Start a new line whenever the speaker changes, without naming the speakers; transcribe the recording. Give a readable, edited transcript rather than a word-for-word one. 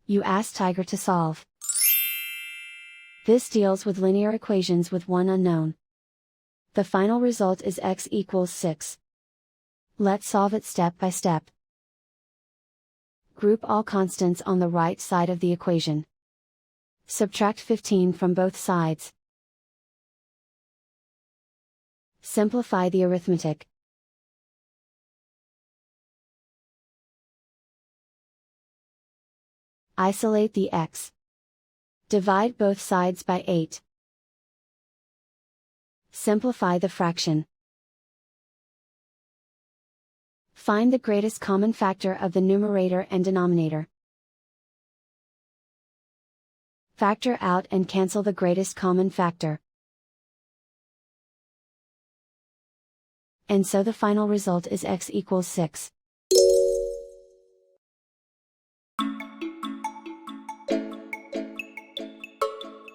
You ask Tiger to solve. This deals with linear equations with one unknown. The final result is x equals 6. Let's solve it step by step. Group all constants on the right side of the equation. Subtract 15 from both sides. Simplify the arithmetic. Isolate the x. Divide both sides by 8. Simplify the fraction. Find the greatest common factor of the numerator and denominator. Factor out and cancel the greatest common factor. And so the final result is x equals 6.